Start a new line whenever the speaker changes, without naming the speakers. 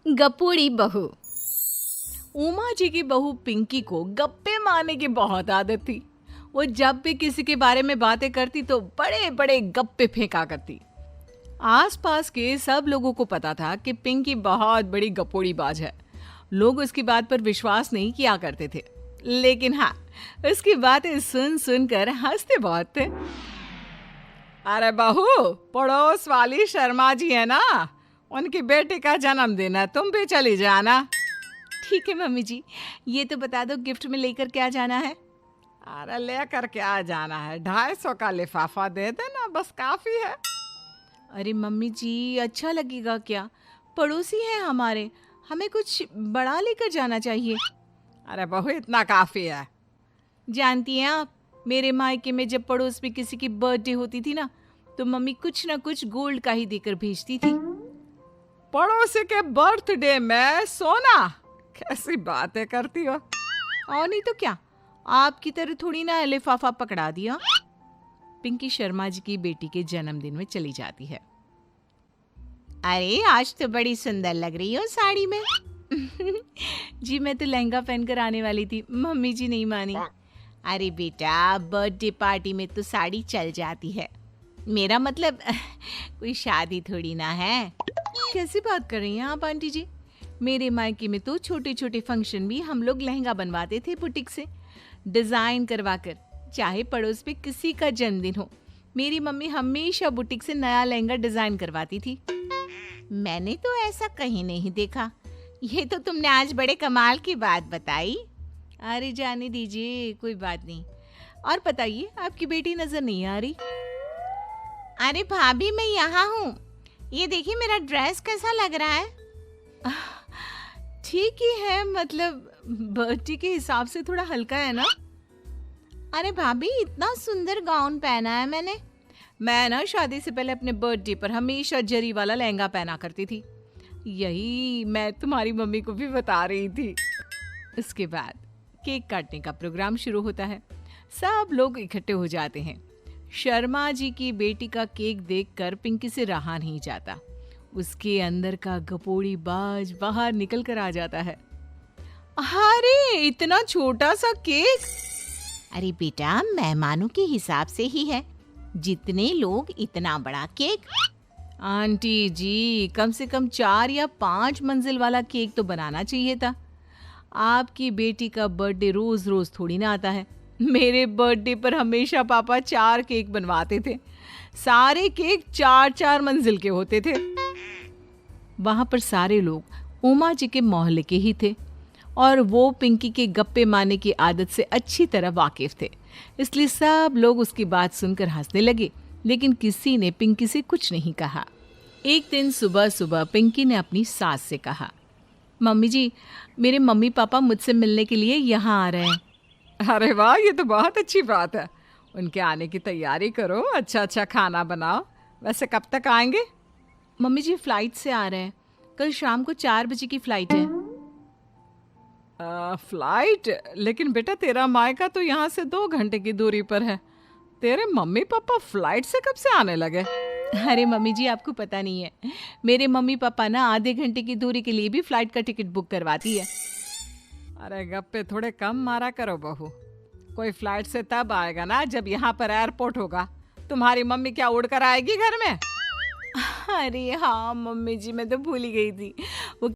गपोड़ी बहू। उमा जी की बहू पिंकी को गप्पे मारने की बहुत आदत थी। वो जब भी किसी के बारे में बातें करती तो बड़े बड़े गप्पे फेंका करती। आसपास के सब लोगों को पता था कि पिंकी बहुत बड़ी गपोड़ी बाज है। लोग उसकी बात पर विश्वास नहीं किया करते थे, लेकिन हाँ, उसकी बातें सुन सुनकर हंसते बहुत थे। अरे बहू, पड़ोस वाली शर्मा जी है ना, उनकी बेटी का जन्मदिन है, तुम भी चली जाना। ठीक है मम्मी जी, ये तो बता दो गिफ्ट में लेकर क्या जाना है। अरे लेकर क्या जाना है, 250 का लिफाफा दे देना, बस काफी है। अरे मम्मी जी, अच्छा लगेगा क्या? पड़ोसी हैं हमारे, हमें कुछ बड़ा लेकर जाना चाहिए। अरे बहू, इतना काफी है। जानती हैं आप, मेरे मायके में जब पड़ोस में किसी की बर्थडे होती थी ना, तो मम्मी कुछ ना कुछ गोल्ड का ही देकर भेजती थी। पड़ोसी के बर्थडे में सोना? कैसी बातें करती हो। और नहीं तो क्या, आपकी तरह थोड़ी ना लिफाफा पकड़ा दिया। पिंकी शर्मा जी की बेटी के जन्मदिन में चली जाती है। अरे आज तो बड़ी सुंदर लग रही हो साड़ी में। जी मैं तो लहंगा पहनकर आने वाली थी, मम्मी जी नहीं मानी। अरे बेटा, बर्थडे पार्टी में तो साड़ी चल जाती है, मेरा मतलब कोई शादी थोड़ी ना है। कैसी बात कर रही हैं आप आंटी जी? मेरे मायके में तो छोटे छोटे फंक्शन भी हम लोग लहंगा बनवाते थे बुटीक से, डिजाइन करवाकर। चाहे पड़ोस में किसी का जन्मदिन हो, मेरी मम्मी हमेशा बुटीक से नया लहंगा डिजाइन करवाती थी। मैंने तो ऐसा कहीं नहीं देखा, ये तो तुमने आज बड़े कमाल की बात बताई। अरे जाने दीजिए, कोई बात नहीं। और बताइए, आपकी बेटी नजर नहीं आ रही? अरे भाभी, मैं यहाँ हूँ, ये देखिए मेरा ड्रेस कैसा लग रहा है। ठीक ही है, मतलब बर्थडे के हिसाब से थोड़ा हल्का है ना। अरे भाभी, इतना सुंदर गाउन पहना है मैंने। मैं ना शादी से पहले अपने बर्थडे पर हमेशा जरी वाला लहंगा पहना करती थी, यही मैं तुम्हारी मम्मी को भी बता रही थी। इसके बाद केक काटने का प्रोग्राम शुरू होता है। सब लोग इकट्ठे हो जाते हैं। शर्मा जी की बेटी का केक देखकर पिंकी से रहा नहीं जाता। उसके अंदर का गपोड़ी बाज बाहर निकल कर आ जाता है। अरे इतना छोटा सा केक! अरे बेटा, मेहमानों के हिसाब से ही है, जितने लोग इतना बड़ा केक। आंटी जी, कम से कम 4 या 5 मंजिल वाला केक तो बनाना चाहिए था। आपकी बेटी का बर्थडे रोज रोज थोड़ी ना आता है। मेरे बर्थडे पर हमेशा पापा 4 केक बनवाते थे, सारे केक 4-4 मंजिल के होते थे। वहां पर सारे लोग उमा जी के मोहल्ले के ही थे और वो पिंकी के गप्पे मारने की आदत से अच्छी तरह वाकिफ थे, इसलिए सब लोग उसकी बात सुनकर हंसने लगे, लेकिन किसी ने पिंकी से कुछ नहीं कहा। एक दिन सुबह सुबह पिंकी ने अपनी सास से कहा, मम्मी जी, मेरे मम्मी पापा मुझसे मिलने के लिए यहाँ आ रहे हैं। अरे वाह, ये तो बहुत अच्छी बात है। उनके आने की तैयारी करो, अच्छा अच्छा खाना बनाओ। वैसे कब तक आएंगे? मम्मी जी फ्लाइट से आ रहे हैं, कल शाम को 4 बजे की फ्लाइट है। फ्लाइट? लेकिन बेटा, तेरा मायका तो यहाँ से 2 घंटे की दूरी पर है। तेरे मम्मी पापा फ्लाइट से कब से आने लगे? अरे मम्मी जी, आपको पता नहीं है, मेरे मम्मी पापा ना आधे घंटे की दूरी के लिए भी फ्लाइट का टिकट बुक करवाती है। अरे गप्पे थोड़े कम मारा करो बहू, कोई फ्लाइट से तब आएगा ना जब यहाँ पर एयरपोर्ट होगा। तुम्हारी मम्मी क्या उड़ कर आएगी घर में? अरे हाँ मम्मी जी, मैं तो भूल ही गई थी, वो